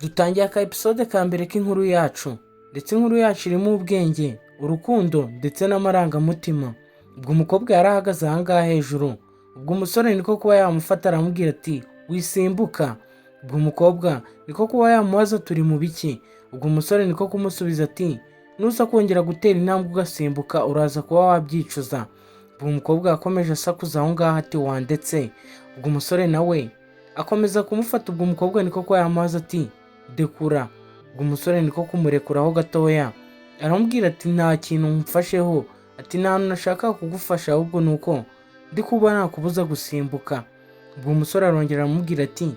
Dutangiye aka episode ka mbere k'inkuru yacu, ndetse inkuru yacu irimo ubwenge, urukundo ndetse n'amarangamutima. Ubwo umukobwa yari ahagaze ahangaha hejuru, ubwo umusore niko kuba yamufata aramubwira ati wisimbuka. Ubwo umukobwa niko kuba yamubaza turi mu biki, ubwo umusore niko kumusubiza ati nuza kongera gutera intambwe ugasimbuka uraza kuba wabyicuza. Ubwo umukobwa yakomeje asakuza aho ngaho ati wandetse. Ubwo umusore nawe akomeza kumufata, ubwo umukobwa niko kuba yamubaza ati dekura. Ubwo umusore niko kumurekuraho gatoya aramubwira ati nta kintu mfasheho, ati nta hantu nashaka kugufasha, ahubwo nuko ndi kuba nakubuza gusimbuka. Ubwo umusore arongera aramubwira ati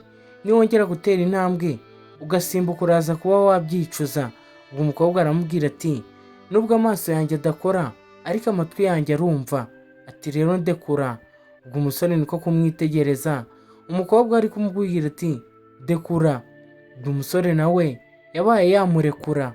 niwongera gutera intambwe ugasimbuka uraza kuba wabyicuza. Ubwo umukobwa aramubwira ati nubwo amaso yanjye adakora ariko amatwi yanjye arumva, ati rero ndekura. Ubwo umusore niko kumwitegereza, umukobwa ari kumubwira ati dekura. Ubwo umusore nawe yabaye yamurekura.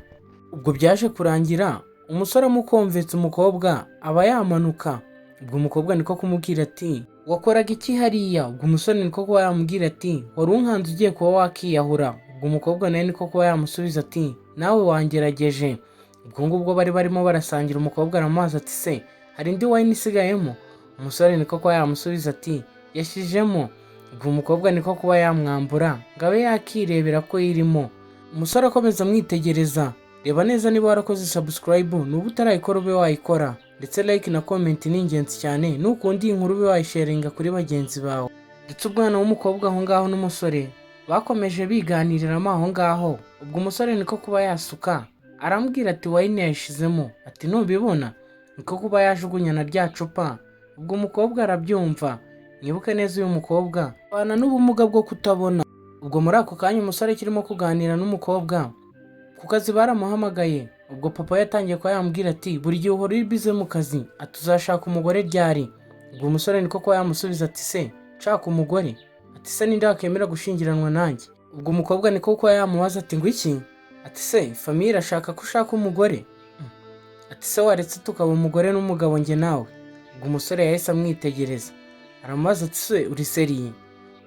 Ubwo byaje kurangira umusore amukomvetse umukobwa aba yamanuka. Ubwo umukobwa niko kumubwira ati wakoraga iki hariya? Ubwo umusore niko kuba yamubwira ati wari unkanze ugiye kuba wakiyahura. Ubwo umukobwa nawe niko kuba yamusubiza ati nawe wangerageje. Ubwo ngubwo bari barimo barasangira, umukobwa aramubaza ati se hari indi wayini isigayemo? Umusore niko kuba yamusubiza ati yashijemo. Ubwo umukobwa niko kuba yamwambura ngo abe yakirebera ko irimo. Umusore akomeza amwitegereza. Reba neza niba warakoze subscribe, nuba utarayikora ube wayikora, ndetse like na comment ni ingenzi cyane, nukundi iyi nkuru ube wayisharinga kuri bagenzi bawe. Ndetse umwana w'umukobwa aho ngaho n'umusore bakomeje biganiriramo aho ngaho. Ubwo umusore niko kuba yasuka aramubwira ati wayini yayishizemo, ati nubibona. Niko kuba yajugunya na rya cupa. Ubwo umukobwa arabyumva. Nyibuke neza uyu mukobwa abana n'ubumuga bwo kutabona. Ubwo muri ako kanya umusore kirimo kuganira n'umukobwa ku kazi baramuhamagaye. Ubwo papa yatangiye kuba yamubwira ati buri gihe uhora uri bize mu kazi, ati uzashaka umugore ryari? Ubwo umusore niko kuba yamusubiza ati se nshaka umugore, ati se ninde wakemera gushingiranwa nanjye? Ubwo umukobwa niko kuba yamubaza ati ngo iki? Ati se famiye irashaka ko ushaka umugore? Ati se waretse tukaba umugore n'umugabo njye nawe? Ubwo umusore yahise amwitegereza aramubaza ati se uri seriye?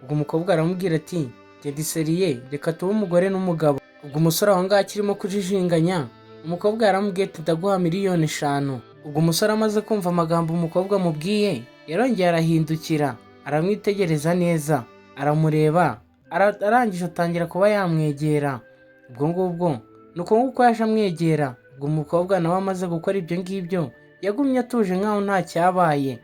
Ubwo umukobwa aramubwira ati ndi seriye, reka tube umugore n'umugabo. Ubwo umusore aho ngaho akirimo kujijinganya, umukobwa yaramubwiye ati ndaguha 5,000,000. Ubwo umusore amaze kumva amagambo umukobwa amubwiye yarongeye arahindukira aramwitegereza neza, aramureba, arangije atangira kuba yamwegera. Ubwo ngubwo nuko nguko yaje amwegera. Ubwo umukobwa nawe amaze gukora ibyo ngibyo yagumye atuje nkaho nta cyabaye.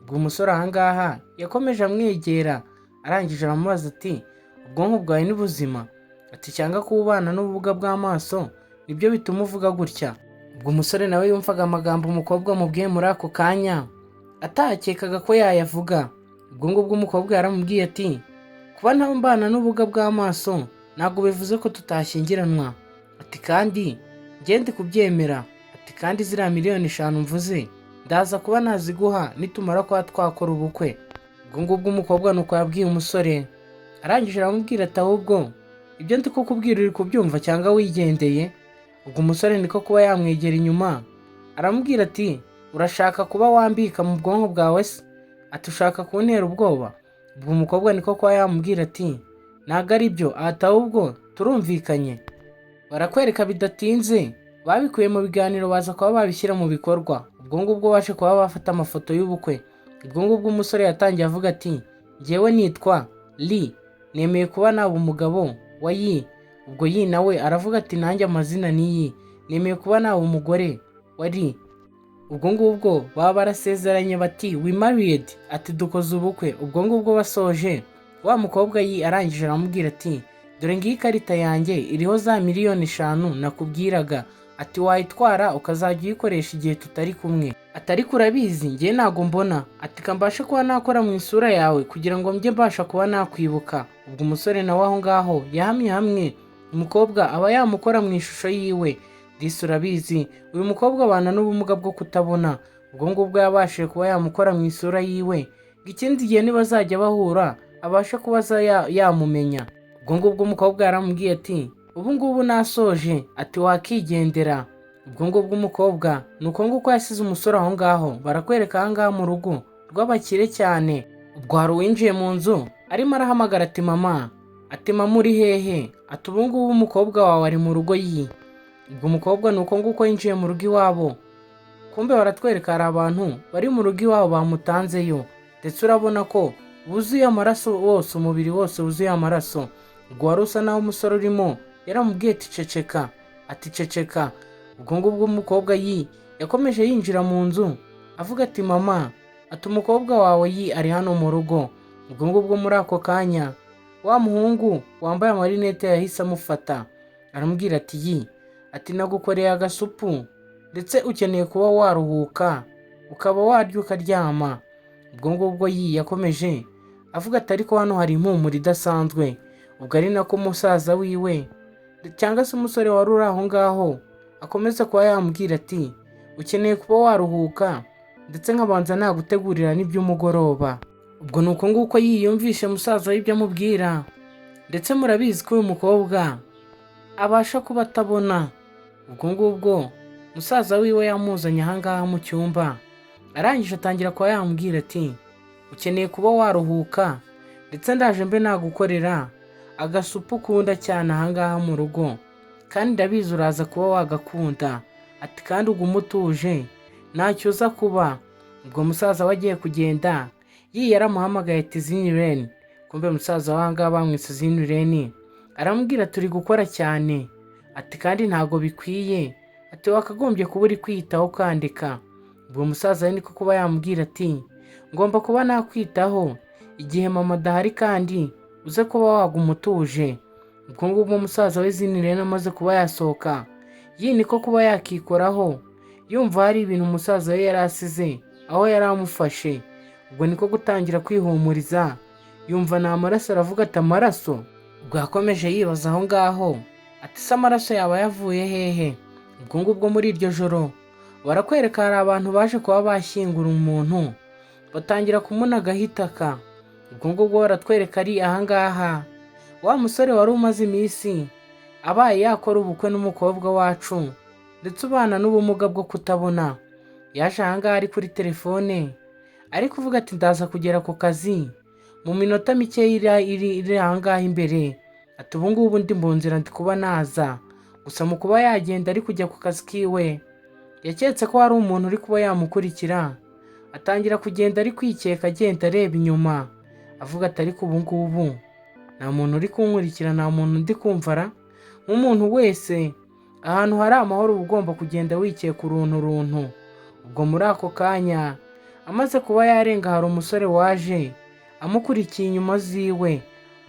Ubwo umusore aha ngaha yakomeje amwegera, arangije aramubaza ati ubwonko bwawe ni buzima? Ati cyangwa kuba ubana n'ubumuga bw'amaso nibyo bituma uvuga gutya? Ubwo umusore nawe yumvaga amagambo umukobwa amubwiye muri ako kanya atakekaga ko yayavuga. Ubwo ngubwo umukobwa yaramubwiye ati kuba mbana n'ubumuga bw'amaso ntabwo bivuze ko tutashyingiranwa, ati kandi ngende kubyemera, ati kandi ziriya 5,000,000 mvuze ndaza kuba naziguha nitumara kuba twakora ubukwe. Ubwo ngubwo umukobwa nuko yabwiye umusore, arangije aramubwira ati ahubwo ibyo ndi kukubwira uri kubyumva cyangwa wigendeye? Ubwo umusore niko kuba yamwegera inyuma aramubwira ati urashaka kuba wambika mu bwonko bwawe se? Ati ushaka kuntera ubwoba? Ubwo umukobwa niko kuba yamubwira ati ntago ari byo, ati ahubwo turumvikanye. Barakwereka bidatinze, babikuye mu biganiro baza kuba babishyira mu bikorwa. Ubwo ngubwo baje kuba bafata amafoto y'ubukwe. Ubwo ngubwo umusore yatangiye avuga ati njyewe nitwa Li, nemeye kuba naba umugabo wa Yi. Ubwo Yi nawe aravuga ati nanjye amazina ni Yi, nemeye kuba naba umugore wa Li. Ubwo ngubwo baba barasezeranye bati we married, ati dukoze ubukwe. Ubwo ngubwo basoje, wa mukobwa Yi arangije aramubwira ati dore ngiyi ikarita yanjye iriho za 5,000,000 nakubwiraga, ati wayitwara ukazajya uyikoresha igihe tutari kumwe. Atari kurabizi njye ntago mbona, ati kambashe kuba nakora mu isura yawe kugira ngo njye mbasha kuba nakwibuka. Ubwo umusore nawe aho ngaho yahamye hamwe umukobwa aba yamukora mu ishusho yiwe. Disi urabizi uyu mukobwa abana n'ubumuga bwo kutabona. Ubwo ngubwo yabashije kuba yamukora mu isura yiwe ngo ikindi gihe nibazajya bahura abashe kuba yamumenya. Ubwo ngubwo umukobwa yaramubwiye ati ubu ngubu nasoje, ati wakigendera. Ubwo ngubwo umukobwa nuko nguko yasize umusore aho ngaho. Barakwereka aha ngaha mu rugo rw'abakire cyane. Ubwo hari uwinjiye mu nzu arimo arahamagara ati mama ati mama uri hehe? Ati ubu ngubu umukobwa wawe ari mu rugo ubwo umukobwa ni uko nguko yinjiye mu rugo iwabo. Kumbe baratwereka hari abantu bari mu rugo iwabo bamutanzeyo, ndetse urabona ko buzuye amaraso wose, umubiri wose wuzuye amaraso. Ubwo wari usa naho umusore urimo yaramubwiye ati ceceka, ati ceceka. Ubwo ngubwo umukobwa yakomeje yinjira mu nzu avuga ati mama, ati umukobwa wawe ari hano mu rugo. Ubwo ngubwo muri ako kanya wa muhungu wambaye amarinete yahise amufata aramubwira ati ati nagukoreye agasupu ndetse ukeneye kuba waruhuka ukaba warya ukaryama. Ubwo ngubwo yakomeje avuga ati ariko hano hari impumuro idasanzwe. Ubwo ari nako musaza wiwe cyangwa se umusore wari uri aho ngaho akomeza kuba yamubwira ati ukeneye kuba waruhuka ndetse nkabanza nagutegurira n'iby'umugoroba. Ubwo ni uko nguko yiyumvishe musaza w'ibyo amubwira, ndetse murabizi ko uyu mukobwa abasha kuba atabona. Ubwo ngubwo musaza wiwe yamuzanye ahangaha mu cyumba, arangije atangira kuba yamubwira ati ukeneye kuba waruhuka ndetse ndaje mbe nagukorera agasupu ukunda cyane ahangaha mu rugo, kandi ndabizi uraza kuba wagakunda. Ati kandi ugume utuje ntacyo uza kuba. Ubwo musaza we agiye kugenda yaramuhamagaye ati Zinirene. Kumbe musaza w'ahangaha bamwise Zinirene aramubwira turi gukora cyane, ati kandi ntago bikwiye, ati wakagombye kuba uri kwiyitaho ukandika. Ubwo musaza we niko kuba yamubwira ati ngomba kuba nakwitaho igihe mama adahari kandi uze kuba waguma utuje. Ubwo ngubwo umusaza we Zinirene amaze kuba yasohoka niko kuba yakikoraho yumva hari ibintu umusaza we yari asize aho yari amufashe. Ubwo niko gutangira kwihumuriza yumva ni amaraso, aravuga ati amaraso. Ubwo yakomeje yibaza aho ngaho ati se amaraso yaba yavuye hehe? Ubwo ngubwo muri iryo joro barakwereka hari abantu baje kuba bashyingura umuntu batangira kumunagaho itaka. Ubwo ngubwo baratwereka ari ahangaha wa musore wari umaze iminsi abaye yakora ubukwe n'umukobwa wacu ndetse ubana n'ubumuga bwo kutabona, yaje ahangaha ari kuri telefone ari kuvuga ati ndaza kugera ku kazi mu minota mike iri ahangaha imbere. Ati ubu ngubu ndi mu nzira ndi kuba naza, gusa mu kuba yagenda ari kujya ku kazi kiwe yaketse ko hari umuntu uri kuba yamukurikira, atangira kugenda ari kwikeka agenda areba inyuma avuga ati ariko ubu ngubu nta muntu uri kunkurikira, nta muntu ndi kumvara. Nk'umuntu wese ahantu hari amahoro uba ugomba kugenda wikeka uruntu. Ubwo muri ako kanya amaze kuba yarenga hari umusore waje amukurikiye inyuma ziwe.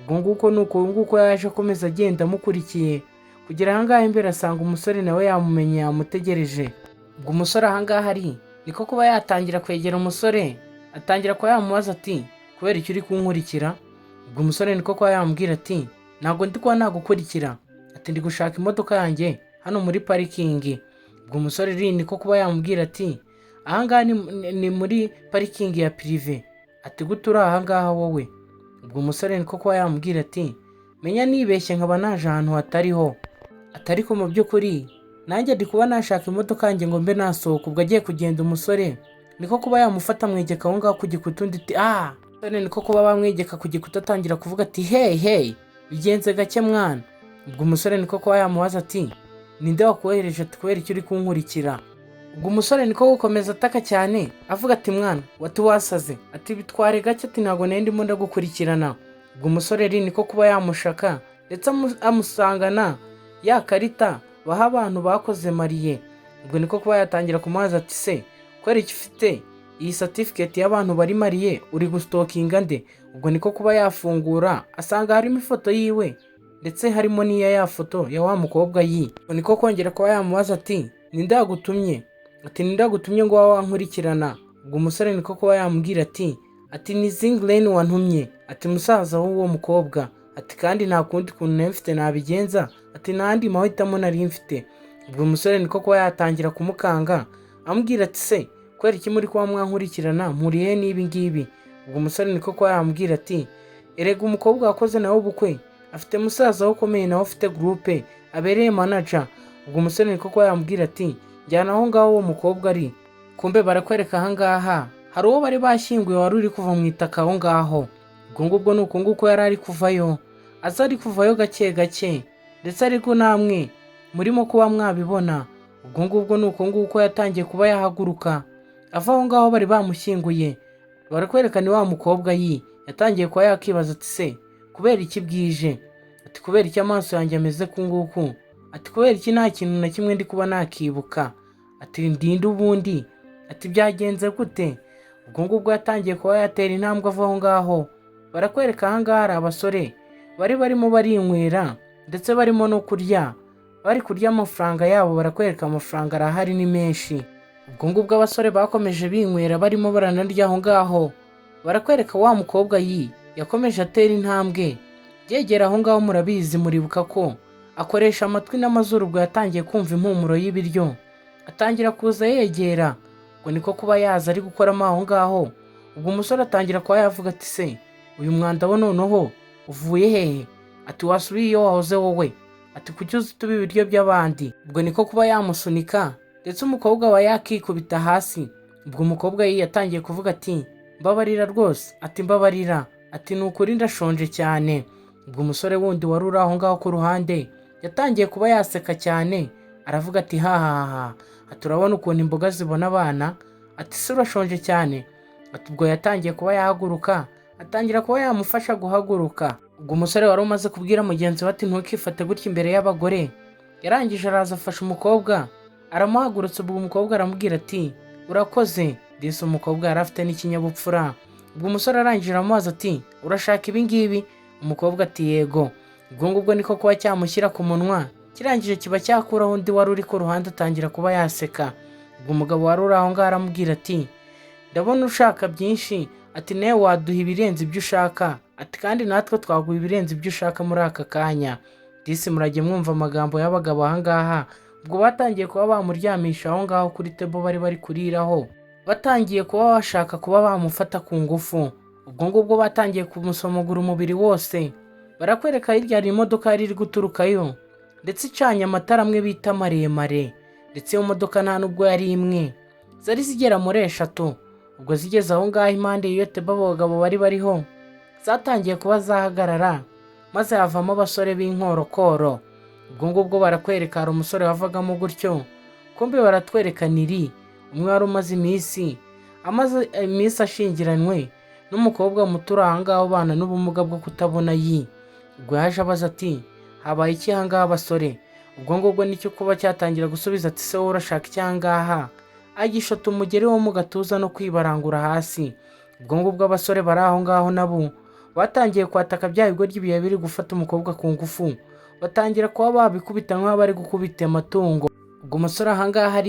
Ubwo nguko yaje akomeza agenda amukurikiye kugera ahangaha imbere asanga umusore nawe yamumenye yamutegereje. Ubwo umusore ahangaha ari niko kuba yatangira kwegera umusore, atangira kuba yamubaza ati kubera icyo uri kunkurikira? Ubwo umusore niko kuba yamubwira ati ntabwo ndi kuba nagukurikira, ati ndi gushaka imodoka yanjye hano muri parikingi. Ubwo umusore niko kuba yamubwira ati ahangaha ni muri parikingi ya pirive, ati gute uri ahangaha wowe? Ubwo umusore niko kuba yamubwira ati menya nibeshye nkaba naje ahantu hatariho, atari ko mu by'ukuri nanjye ndi kuba nashaka imodoka yanjye ngo mbe nasohoka. Ubwo agiye kugenda umusore niko kuba yamufata amwegeka aho ngaho ku gikuta, undi ati umusore niko kuba bamwegeka ku gikuta atangira kuvuga ati hey bigenze gake mwana. Ubwo umusore niko kuba yamubaza ati ninde wakohereje? Ati kubera icyo uri kunkurikira? Ubwo umusore niko gukomeza ataka cyane avuga ati mwana wati wasaze, ati bitware gake, ati ntabwo nari ndimo ndagukurikirana. Ubwo umusore niko kuba yamushaka ndetse amusangana ya karita baha abantu bakoze mariye. Ubwo niko kuba yatangira kumubaza ati se kubera icyo ufite iyi certificate y'abantu bari mariye uri gustokinga nde? Ubwo niko kuba yafungura asanga harimo ifoto yiwe ndetse harimo n'iya ya foto ya wa mukobwa Ubwo niko kongera kuba yamubaza ati ninde yagutumye? Ati ninde yagutumye ngo wawe wankurikirana? Ubwo umusore niko kuba yamubwira ati ni Zinirene wantumye, ati musaza w'uwo mukobwa, ati kandi nta kundi kuntu nari mfite nabigenza, ati n'andi mahitamo nari mfite. Ubwo umusore niko kuba yatangira kumukanga amubwira ati se kubera iki muri kuba mwankurikirana mpuriye n'ibi ngibi? Ubwo umusore niko kuba yamubwira ati erega umukobwa wakoze nawe ubukwe afite musaza we ukomeye nawe ufite groupe abereye manager. Ubwo umusore niko kuba yamubwira ati njyana aho ngaho uwo mukobwa ari. Kumbe barakwereka ahangaha hari uwo bari bashyinguye wari uri kuva mu itaka aho ngaho. Ubwo ngubwo ni uko nguko yari ari kuvayo aza ari kuvayo gake gake, ndetse ariko namwe murimo kuba mwabibona. Ubwo ngubwo ni uko nguko yatangiye kuba yahaguruka ava aho ngaho bari bamushyinguye. Barakwereka ni wa mukobwa yatangiye kuba yakibaza ati se kubera iki bwije, ati kubera iki amaso yanjye ameze kunguku, ati kubera iki nta kintu na kimwe ndi kuba nakibuka, ati ndinde ubundi, ati byagenze gute. Ubwo ngubwo yatangiye kuba yatera intambwe ava aho ngaho. Barakwereka aha ngaha hari abasore bari barimo barinywera ndetse barimo no kurya, bari kurya amafaranga yabo. Barakwereka amafaranga arahari ni menshi. Ubwo ngubwo abasore bakomeje binywera barimo baranarya aho ngaho. Barakwereka wa mukobwa yakomeje atera intambwe yegera aho ngaho. Murabizi muribuka ko akoresha amatwi n'amazuru. Ubwo yatangiye kumva impumuro y'ibiryo atangira kuza yegera. Ubwo niko kuba yaza ari gukoramo aho ngaho. Ubwo umusore atangira kuba yavuga ati se uyu mwanda wo noneho uvuye hehe, ati wasubiye iyo wahoze wowe, ati kuki uzi tuba ibiryo by'abandi. Ubwo niko kuba yamusunika ndetse umukobwa aba yakikubita hasi. Ubwo umukobwa yatangiye kuvuga ati mbabarira rwose, ati mbabarira, ati ni ukuri ndashonje cyane. Ubwo umusore wundi wari uri aho ngaho ku ruhande yatangiye kuba yaseka cyane, aravuga ati hahaha, ati urabona ukuntu imboga zibona abana, ati se urashonje cyane. Ati ubwo yatangiye kuba yahaguruka, atangira kuba yamufasha guhaguruka. Ubwo umusore wari umaze kubwira mugenzi we ati ntukifate gutya imbere y'abagore, yarangije araza afasha umukobwa aramuhagurutsa. Ubwo umukobwa aramubwira ati urakoze. Disi umukobwa yari afite n'ikinyabupfura. Ubwo umusore arangije aramubaza ati urashaka ibi ngibi? Umukobwa ati yego. Ubwo ngubwo niko kuba cyamushyira ku munwa, kirangije kiba cyakuraho undi wari uri ku ruhande atangira kuba yaseka. Ubwo umugabo wari uri aho ngaho aramubwira ati ndabona ushaka byinshi, ati nawe waduha ibirenze ibyo ushaka, ati kandi natwe twaguha ibirenze ibyo ushaka muri aka kanya. Disi murajye mwumva amagambo y'abagabo aha ngaha. Ubwo batangiye kuba bamuryamisha aho ngaho kuri tebo bari kuriraho, batangiye kuba bashaka kuba bamufata ku ngufu. Ubwo ngubwo batangiye kumusomagura umubiri wose. Barakwereka hirya hari imodoka yari iri guturukayo ndetse icanye amatara amwe bita maremare, ndetse iyo modoka nta nubwo yari imwe, zari zigera muri 3. Ubwo zigeze aho ngaho impande y'iyo tebo abagabo bari bariho zatangiye kuba zahagarara, maze havamo abasore b'inkorokoro. Ubwo ngubwo barakwereka hari umusore wavagamo gutyo, kumbe baratwereka niri umwe wari umaze iminsi ashingiranywe n'umukobwa muto uri aha ngaho ubana n'ubumuga bwo kutabona. Ubwo yaje abaza ati habaye iki aha ngaha basore? Ubwo ngubwo nicyo kuba cyatangira gusubiza ati se wowe urashaka iki aha ngaha? Agishota umugeri wo mu gatuza no kwibarangura hasi. Ubwo ngubwo abasore bari aho ngaho nabo batangiye kwataka bya bigoryi biye biri gufata umukobwa ku ngufu, batangira kuba babikubita nk'abari gukubita amatungo. Ubwo umusore aha ngaha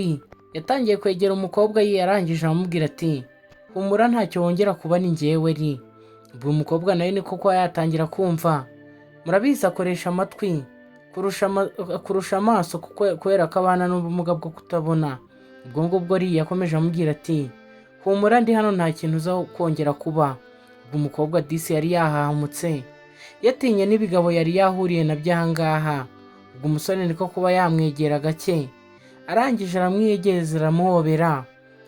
yatangiye kwegera umukobwa yarangije aramubwira ati humura ntacyo wongera kuba ni njyewe. Ubwo umukobwa nawe niko kuba yatangira kumva. Murabizi akoresha amatwi kurusha amaso kubera ko abana n'ubumuga bwo kutabona. Ubwo ngubwo yakomeje amubwira ati humura ndi hano nta kintu uza kongera kuba. Ubwo umukobwa disi yari yahahamutse yatinye n'ibigabo yari yahuriye na byo aha ngaha. Ubwo umusore niko kuba yamwegera gake, arangije aramwiyegereza aramuhobera,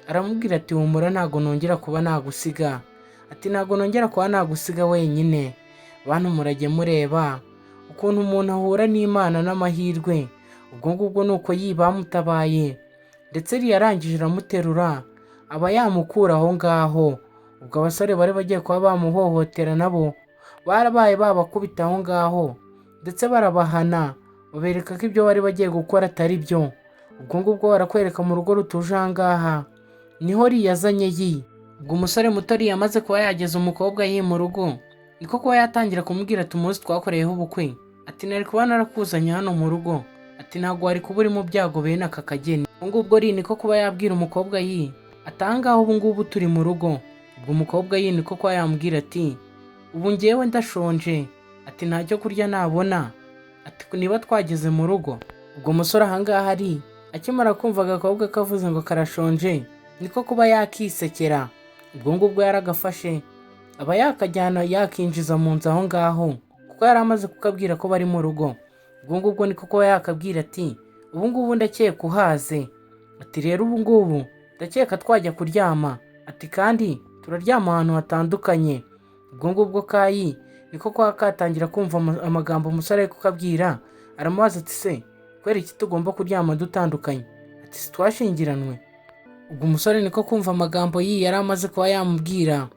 aramubwira ati humura ntago nongera kuba nagusiga, ati ntago nongera kuba nagusiga wenyine. Bantu murajye mureba ukuntu umuntu ahura n'Imana n'amahirwe. Ubwo ngubwo nuko bamutabaye ndetse yarangije aramuterura aba yamukura aho ngaho. Ubwo abasore bari bagiye kuba bamuhohotera nabo barabaye babakubita aho ngaho ndetse barabahana, babereka ko ibyo bari bagiye gukora atari byo. Ubwo ngubwo barakwereka mu rugo rutuje aha ngaha niho yazanye Ubwo umusore muto yamaze kuba yageza umukobwa mu rugo, niko kuba yatangira kumubwira ati umunsi twakoreyeho ubukwe, ati nari kuba narakuzanye hano mu rugo, ati ntabwo wari kuba uri mu byago bene aka kageni. Ubwo ngubwo niko kuba yabwira umukobwa ati aha ngaha ubu ngubu turi mu rugo. Ubwo umukobwa niko kuba yamubwira ati ubu ngewe ndashonje, ati nta cyo kurya nabona, ati niba twageze mu rugo. Ubwo umusore aha ngaha akimara kumva agakobwa kavuze ngo karashonje niko kuba yakisekera. Ubwo ngubwo yaragafashe aba yakajyana yakinjiza mu nzu aho ngaho kuko yari amaze kukabwira ko bari mu rugo. Ubwo ngubwo niko kuba yakabwira ati ubu ngubu ndakeka uhaze, ati rero ubu ngubu ndakeka twajya kuryama, ati kandi turaryama ahantu hatandukanye. Ubwo ngubwo niko kwa katangira kumva amagambo umusore ari kukabwira. Aramubaza ati se kwera iki tugomba kuryama dutandukanye? Ati si twashingiranwe? Ubwo umusore niko kumva amagambo yari amaze kuba yamubwira.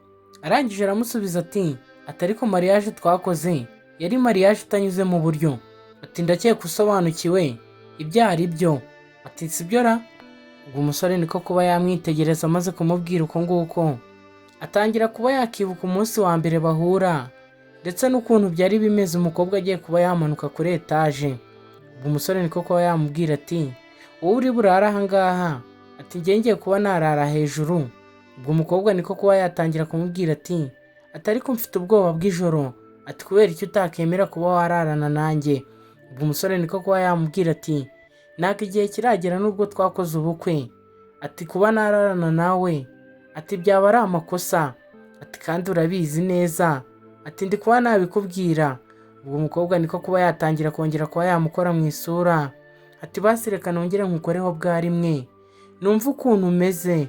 Arangije aramusubiza ati ariko mariage twakoze yari mariage itanyuze mu buryo. Ati ndakeka usobanukiwe ibyo ari byo. Ati sibyo ra? Ubwo umusore niko kuba yamwitegereza amaze kumubwira uko nguko. Atangira kuba yakibuka umunsi wa mbere bahura ndetse n'ukuntu byari bimeze umukobwa agiye kuba yamanuka kuri etaje. Ubwo umusore niko kuba yamubwira ati wowe uri burara aha ngaha? Ati ngiye kuba narara hejuru. Ubwo umukobwa niko kuba yatangira kumubwira ati ariko mfite ubwoba bw'ijoro. Ati kubera icyo utakemera kuba wararana nanjye? Ubwo umusore niko kuba yamubwira ati ntabwo igihe kiragera nubwo twakoze ubukwe. Ati kuba nararana nawe ati byaba ari amakosa. Ati kandi urabizi neza. Ati ndi kuba nabikubwira. Ubwo umukobwa niko kuba yatangira kongera kuba yamukora mu isura. Ati basi reka nongere nkukoreho bwa rimwe numva ukuntu umeze.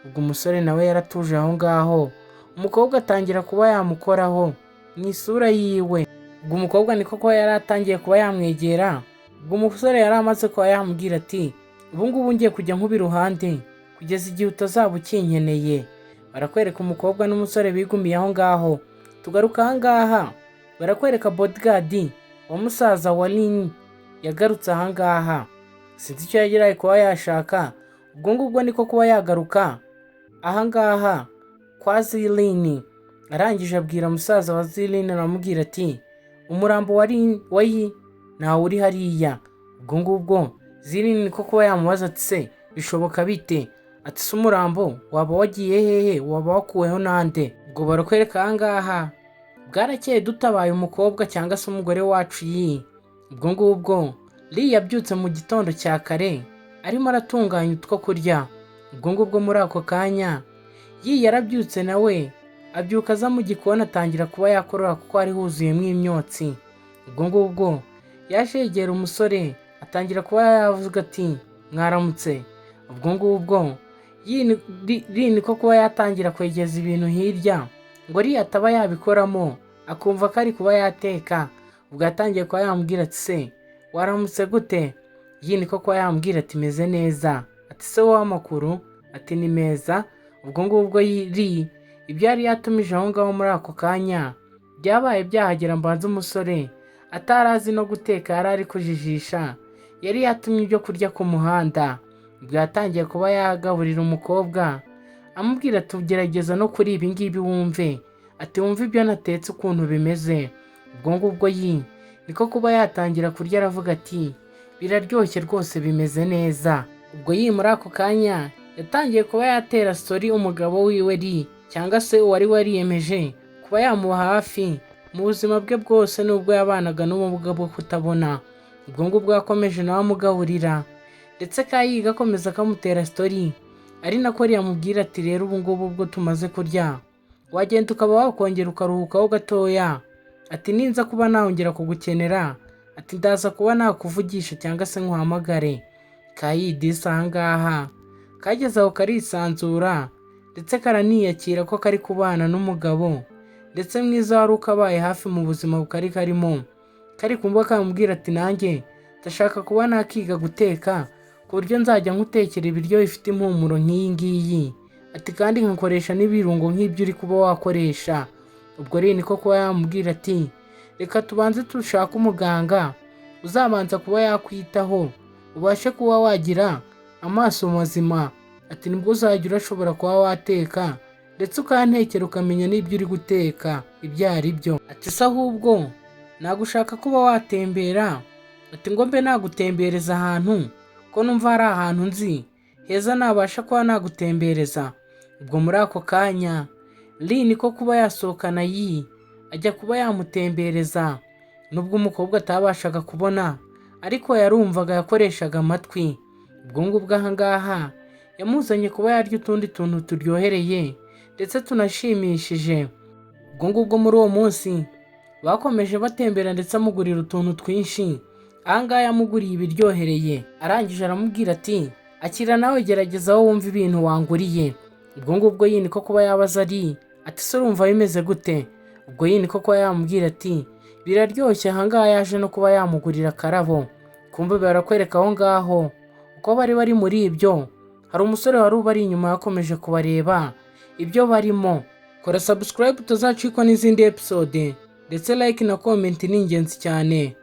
Ubwo umusore nawe yaratuje aho ngaho. Umukobwa atangira kuba yamukoraho mu isura yiwe. Ubwo umukobwa niko kuba yaratangiye kuba yamwegera. Ubwo umusore yari amaze kuba yamubwira ati ubu ngubu ngiye kujya nkuba iruhande kugeza igihe utazaba ukinkeneye. Barakwereka umukobwa n'umusore bigumiye aho ngaho. Tugaruka aha ngaha barakwereka bodyguard wa musaza wa Lynn yagarutse aha ngaha. Sinzi icyo yagiraye kuba yashaka. Ubwo ngubwo niko kuba yagaruka aha ngaha kwa Zilin. Arangije abwira musaza wa Zilin aramubwira ati umurambo wari ntawe uri hariya. Ubwo ngubwo Zilin niko kuba yamubaza ati se bishoboka bite? Ati se umurambo waba wagiye hehe? Waba wakuweho nande? Ubwo barakwereka aha ngaha bwarakeye dutabaye umukobwa cyangwa se umugore wacu Ubwo ngubwo Lee yabyutse mu gitondo cya kare arimo aratunganya utwo kurya. Ubwo ngubwo muri ako kanya yarabyutse nawe abyuka aza mu gikoni atangira kuba yakorora kuko hari huzuyemo imyotsi. Ubwo ngubwo yaje yegera umusore atangira kuba yavuga ati mwaramutse. Ubwo ngubwo niko kuba yatangira kwegeza ibintu hirya ngo Lee ataba yabikoramo akumva ko ari kuba yateka. Ubwo yatangiye kuba yamubwira ati se waramutse gute? Niko kuba yamubwira ati meze neza. Ati se wowe amakuru? Ati ni meza. Ubwo ngubwo Lee ibyo yari yatumije aho ngaho muri ako kanya byabaye byahagera mbanza umusore atarazi no guteka yari ari kujijisha. Yari yatumye ibyo kurya ku muhanda. Ubwo yatangiye kuba yagaburira umukobwa amubwira ati ugerageza no kuri ibi ngibi wumve. Ati wumve ibyo natetse ukuntu bimeze. Ubwo ngubwo niko kuba yatangira kurya aravuga ati biraryoshye rwose bimeze neza. Ubwo muri ako kanya yatangiye kuba yatera story umugabo wiwe Lee cyangwa se wari wariyemeje kuba yamuba hafi mu buzima bwe bwose nubwo yabanaga n'ubumuga bwo kutabona. Ubwo ngubwo yakomeje nawe amugaburira ndetse kayiga akomeza akamutera story ari nako yamubwira ati rero ubu ngubu ubwo tumaze kurya wagenda ukaba wakongera ukaruhukaho gatoya. Ati ninza kuba nahongera kugukenera ati ndaza kuba nakuvugisha cyangwa se nkuhamagare. Kayidisa aha ngaha kageze aho karisanzura ndetse karaniyakira ko kari kubana n'umugabo ndetse mwiza wari ukabaye hafi mu buzima bukari karimo. Kari kumva kamubwira ati nanjye ndashaka kuba nakiga guteka ku buryo nzajya nkutekera ibiryo bifite impumuro nk'iyi ngiyi. Ati kandi nkakoresha n'ibirungo nk'ibyo uri kuba wakoresha. Ubwo rero niko kuba yamubwira ati reka tubanze dushake umuganga uzabanza kuba yakwitaho ubashe kuba wagira amaso mazima. Ati nibwo uzajya urashobora kuba wateka ndetse ukantekera ukamenya n'ibyo uri guteka ibyo ari byo. Ati se ahubwo nagushaka kuba watembera. Ati ngo mbe nagutembereza ahantu ko numva hari ahantu nzi heza nabasha kuba nagutembereza. Ubwo muri ako kanya Lee niko kuba yasohokana ajya kuba yamutembereza nubwo umukobwa atabashaga kubona ariko yarumvaga yakoreshaga amatwi. Ubwo ngubwo aha ngaha yamuzanye kuba yarya utundi tuntu turyohereye ndetse tunashimishije. Ubwo ngubwo muri uwo munsi bakomeje batembera ndetse amugurira utuntu twinshi. Aha ngaha yamuguriye ibiryohereye arangije aramubwira ati akira nawe gerageza aho wumva ibintu wanguriye. Ubwo ngubwo niko kuba yabaza Lee ati se urumva bimeze gute? ubwo iyi niko kuba yamubwira ati biraryoshye, ahangaha yaje no kuba yamugurira akarabo. Kumva barakwereka aho ngaho uko bari muri ibyo, hari umusore wari ubari inyuma yakomeje kubareba ibyo barimo. Kora subscribe utazacikwa n'izindi episode, ndetse like na comment ni ingenzi cyane.